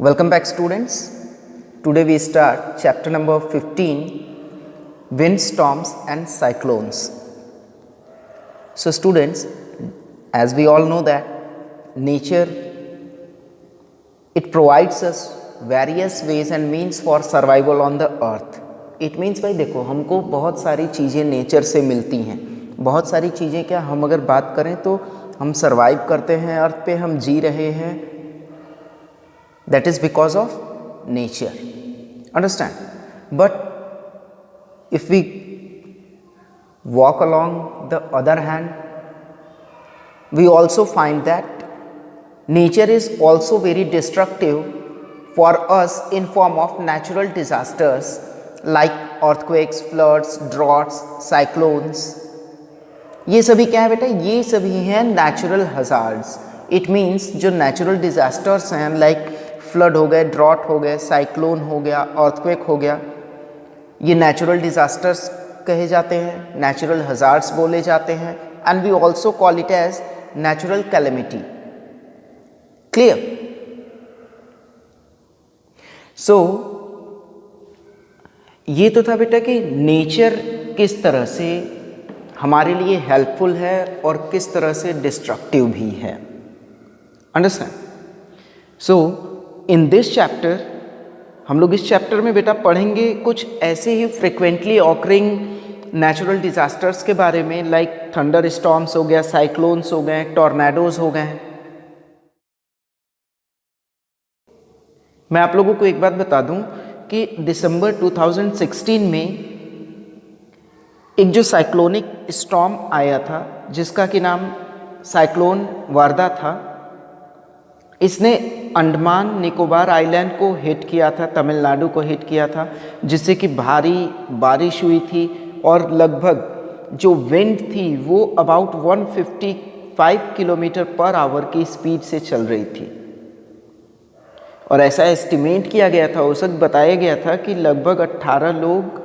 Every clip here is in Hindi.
Welcome back students. Today we start chapter number 15, windstorms and cyclones. So students, as we all know that nature, it provides us various ways and means for survival on the earth. It means भाई देखो हमको बहुत सारी चीज़ें नेचर से मिलती हैं. बहुत सारी चीज़ें क्या हम अगर बात करें तो हम सर्वाइव करते हैं अर्थ पे, हम जी रहे हैं. That is because of nature. Understand? But if we walk along the other hand, we also find that nature is also very destructive for us in form of natural disasters like earthquakes, floods, droughts, cyclones. ये सभी क्या है बेटा? ये सभी हैं नेचुरल हजार्ड्स. इट मीन्स जो नेचुरल डिजास्टर्स हैं लाइक फ्लड हो गए, ड्रॉट हो गए, साइक्लोन हो गया, अर्थक्वेक हो गया, ये नेचुरल डिजास्टर्स कहे जाते हैं, नेचुरल हजार्ड्स बोले जाते हैं. And we also call it as natural calamity. Clear? So ये तो था बेटा कि नेचर किस तरह से हमारे लिए हेल्पफुल है और किस तरह से डिस्ट्रक्टिव भी है. Understand? So in this chapter हम लोग इस चैप्टर में बेटा पढ़ेंगे कुछ ऐसे ही फ्रिक्वेंटली ऑकरिंग नेचुरल डिजास्टर्स के बारे में, लाइक थंडर स्टॉर्म्स हो गया, साइक्लोन्स हो गए, टॉर्नेडोज हो गए. मैं आप लोगों को एक बात बता दूं कि दिसंबर 2016 में एक जो साइक्लोनिक स्टॉर्म आया था जिसका कि नाम साइक्लोन वारदा था, इसने अंडमान निकोबार आइलैंड को हिट किया था, तमिलनाडु को हिट किया था, जिससे कि भारी बारिश हुई थी और लगभग जो विंड थी वो अबाउट 155 किलोमीटर पर आवर की स्पीड से चल रही थी. और ऐसा एस्टिमेट किया गया था, उस वक्त बताया गया था कि लगभग 18 लोग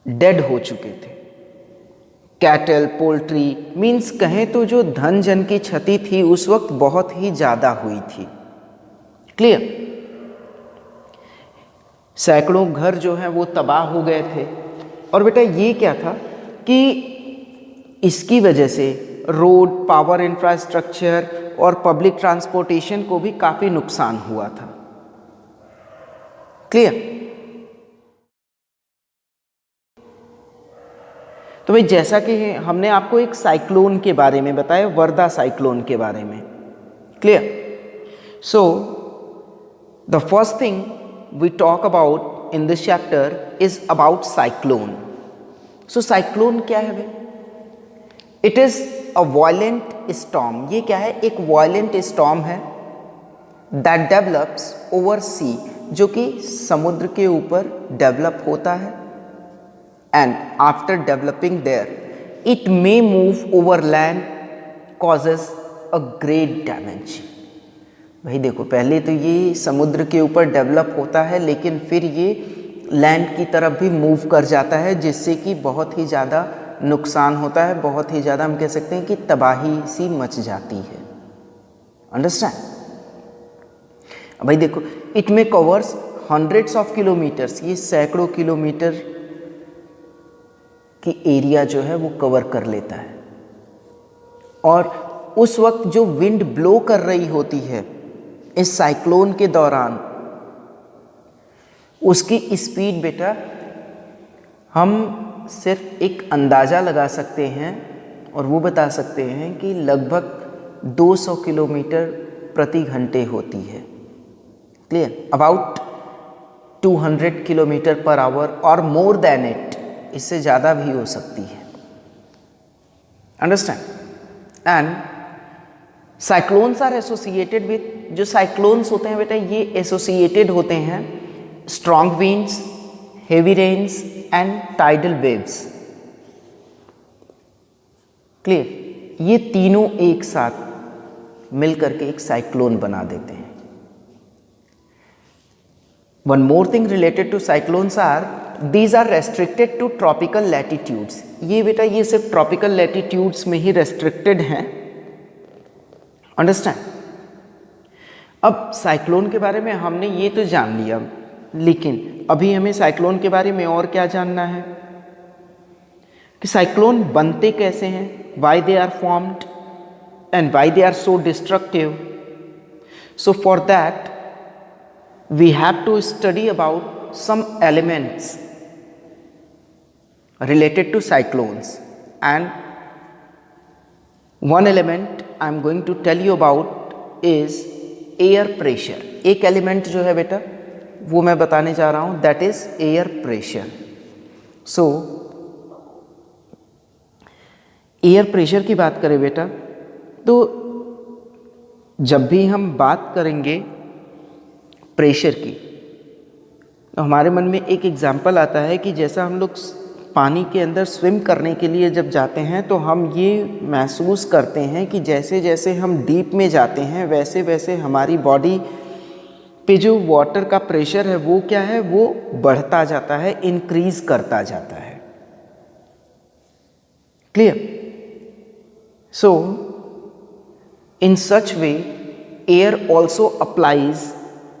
डेड हो चुके थे. कैटल, पोल्ट्री, मीन्स कहें तो जो धन जन की क्षति थी उस वक्त बहुत ही ज़्यादा हुई थी. क्लियर? सैकड़ों घर जो हैं वो तबाह हो गए थे. और बेटा ये क्या था कि इसकी वजह से रोड, पावर इंफ्रास्ट्रक्चर और पब्लिक ट्रांसपोर्टेशन को भी काफ़ी नुकसान हुआ था. क्लियर? तो भाई जैसा कि हमने आपको एक साइक्लोन के बारे में बताया, वर्दा साइक्लोन के बारे में. Clear? So the first thing we talk about in this chapter is about cyclone. So cyclone क्या है भाई? It is a violent storm. ये क्या है? एक वायलेंट स्टॉर्म है दैट डेवलप्स ओवर सी, जो कि समुद्र के ऊपर डेवलप होता है. And after developing there, it may move over land, causes a great damage. भाई देखो पहले तो ये समुद्र के ऊपर डेवलप होता है लेकिन फिर ये लैंड की तरफ भी मूव कर जाता है, जिससे कि बहुत ही ज़्यादा नुकसान होता है, बहुत ही ज़्यादा हम कह सकते हैं कि तबाही सी मच जाती है. अंडरस्टैंड? भाई देखो it may covers hundreds of kilometres. ये सैकड़ों किलोमीटर की एरिया जो है वो कवर कर लेता है. और उस वक्त जो विंड ब्लो कर रही होती है इस साइक्लोन के दौरान, उसकी स्पीड बेटा हम सिर्फ एक अंदाज़ा लगा सकते हैं और वो बता सकते हैं कि लगभग 200 किलोमीटर प्रति घंटे होती है. Clear? About 200 kilometre per hour और मोर देन इट, इससे ज़्यादा भी हो सकती है. Understand? And cyclones are associated with, जो साइक्लोन्स होते हैं बेटा ये एसोसिएटेड होते हैं strong winds, heavy rains and tidal waves. Clear? ये तीनों एक साथ मिलकर के एक साइक्लोन बना देते हैं. One more thing related to cyclones are these are restricted to tropical latitudes. ये बेटा ये सिर्फ ट्रॉपिकल लैटिट्यूड्स में ही रेस्ट्रिक्टेड हैं. अंडरस्टैंड? अब साइक्लोन के बारे में हमने ये तो जान लिया, लेकिन अभी हमें साइक्लोन के बारे में और क्या जानना है कि साइक्लोन बनते कैसे हैं, why they are formed and why they are so destructive. So for that we have to study about some elements related to cyclones, and one element I am going to tell you about is air pressure. एक element जो है बेटा वो मैं बताने जा रहा हूँ, that is air pressure. So air pressure की बात करें बेटा तो जब भी हम बात करेंगे प्रेशर की तो हमारे मन में एक एग्जाम्पल आता है कि जैसा हम लोग पानी के अंदर स्विम करने के लिए जब जाते हैं तो हम ये महसूस करते हैं कि जैसे जैसे हम डीप में जाते हैं वैसे वैसे हमारी बॉडी पे जो वाटर का प्रेशर है वो क्या है, वो बढ़ता जाता है, इंक्रीज करता जाता है. Clear? So in such way air also applies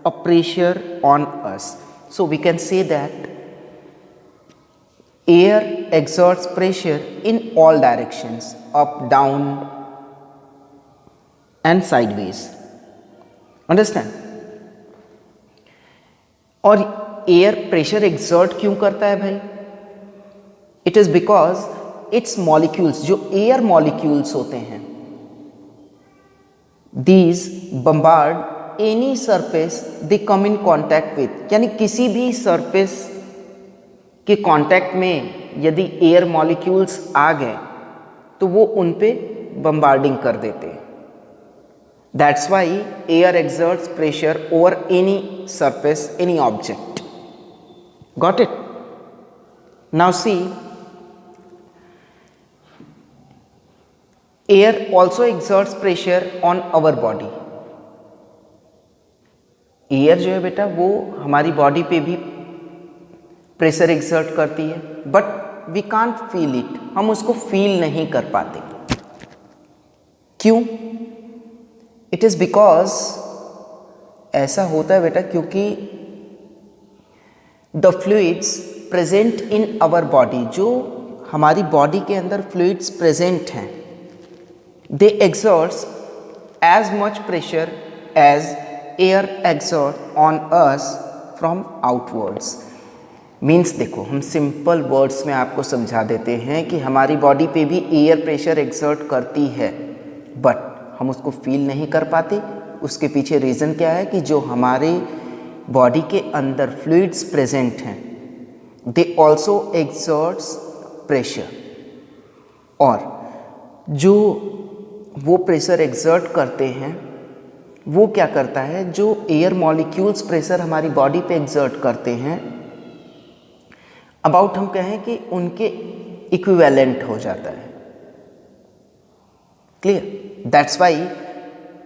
a pressure on us. So we can say that air exerts pressure in all directions, up, down and sideways. Understand? और air pressure exert क्यों करता है भाई? It is because its molecules, जो air molecules होते हैं, these bombard any surface they come in contact with, यानी किसी भी सरफेस के कॉन्टैक्ट में यदि एयर मॉलिक्यूल्स आ गए तो वो उन पे बम्बार्डिंग कर देते हैं. That's why air exerts pressure over any surface, any object. Got it? Now see, air also exerts pressure on our body. Air जो है बेटा वो हमारी बॉडी पे भी प्रेशर एक्सर्ट करती है, but we can't feel it, हम उसको फील नहीं कर पाते. क्यों? इट इज बिकॉज ऐसा होता है बेटा क्योंकि the fluids present in our body, जो हमारी बॉडी के अंदर फ्लूइड्स प्रेजेंट हैं, they exerts as much pressure as air exert on us from outwards. Means देखो, हम सिंपल वर्ड्स में आपको समझा देते हैं कि हमारी बॉडी पे भी एयर प्रेशर एक्सर्ट करती है, बट हम उसको फील नहीं कर पाते. उसके पीछे रीज़न क्या है कि जो हमारे बॉडी के अंदर फ्लूइड्स प्रेजेंट हैं, दे ऑल्सो एक्सर्ट्स प्रेशर, और जो वो प्रेशर एक्सर्ट करते हैं वो क्या करता है, जो एयर मॉलिक्यूल्स प्रेशर हमारी बॉडी पे एक्सर्ट करते हैं, अबाउट हम कहें कि उनके इक्विवेलेंट हो जाता है. Clear? That's why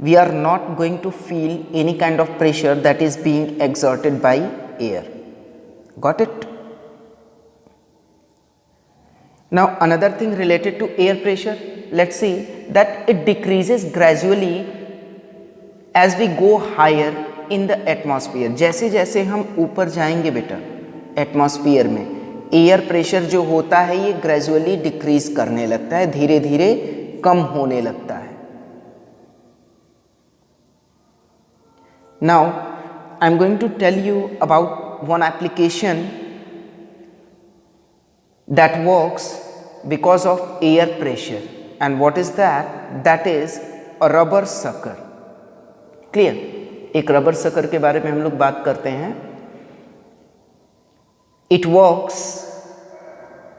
we are not going to feel any kind of pressure that is being exerted by air. Got it? Now another thing related to air pressure, let's see that it decreases gradually as we go higher in the atmosphere. जैसे जैसे हम ऊपर जाएंगे बेटा एटमॉस्फेयर में, एयर प्रेशर जो होता है ये ग्रेजुअली डिक्रीज करने लगता है, धीरे धीरे कम होने लगता है. Now I am going to tell you about one application that works because of air pressure, and what is that? That is a rubber sucker. Clear? एक रबर सकर के बारे में हम लोग बात करते हैं. It works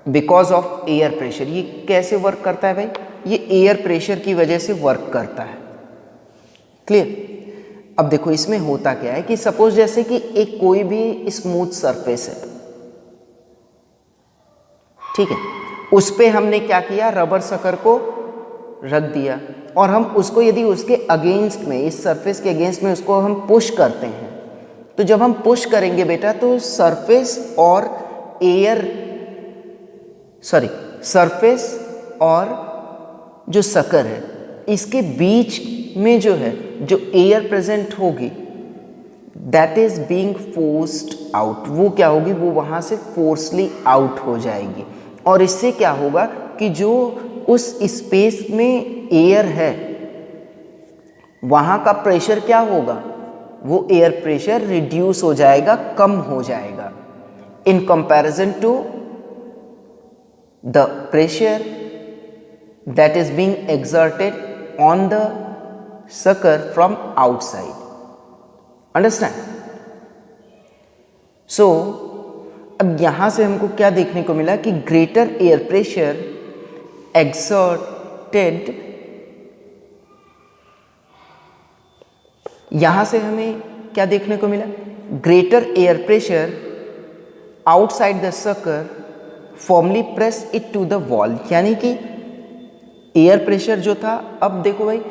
because of air pressure. ये कैसे वर्क करता है भाई? ये एयर प्रेशर की वजह से वर्क करता है. क्लियर? अब देखो इसमें होता क्या है कि सपोज जैसे कि एक कोई भी स्मूथ सरफेस है, ठीक है, उस पे हमने क्या किया, रबर सकर को रख दिया, और हम उसको यदि उसके अगेंस्ट में, इस सरफेस के अगेंस्ट में उसको हम पुश करते हैं, तो जब हम पुश करेंगे बेटा तो सरफेस और सरफेस और जो सकर है इसके बीच में जो है जो एयर प्रेजेंट होगी that is being forced out, वो क्या होगी, वो वहाँ से फोर्सली आउट हो जाएगी। और इससे क्या होगा कि जो उस स्पेस में एयर है वहाँ का प्रेशर क्या होगा, वो एयर प्रेशर रिड्यूस हो जाएगा, कम हो जाएगा in comparison to the pressure that is being exerted on the sucker from outside. Understand? So अब यहां से हमको क्या देखने को मिला कि ग्रेटर एयर प्रेशर exerted, यहां से हमें क्या देखने को मिला, greater air pressure outside the sucker firmly press it to the wall, यानी कि एयर प्रेशर जो था, अब देखो भाई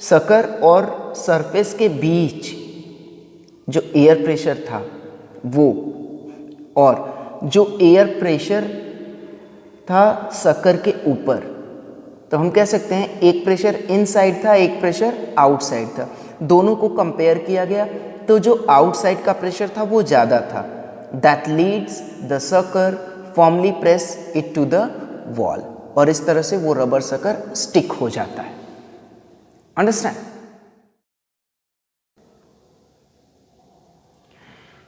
सकर और सरफेस के बीच जो एयर प्रेशर था वो, और जो एयर प्रेशर था सकर के ऊपर, तो हम कह सकते हैं एक प्रेशर इनसाइड था, एक प्रेशर आउटसाइड था। दोनों को कंपेयर किया गया तो जो आउटसाइड का प्रेशर था वो ज़्यादा था। That leads the sucker formally press it to the wall, और इस तरह से वो रबर सकर स्टिक हो जाता है। Understand?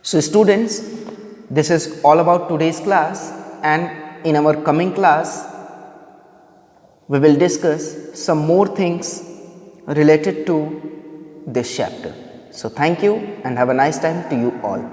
So students, this is all about today's class, and in our coming class we will discuss some more things related to this chapter. So thank you and have a nice time to you all.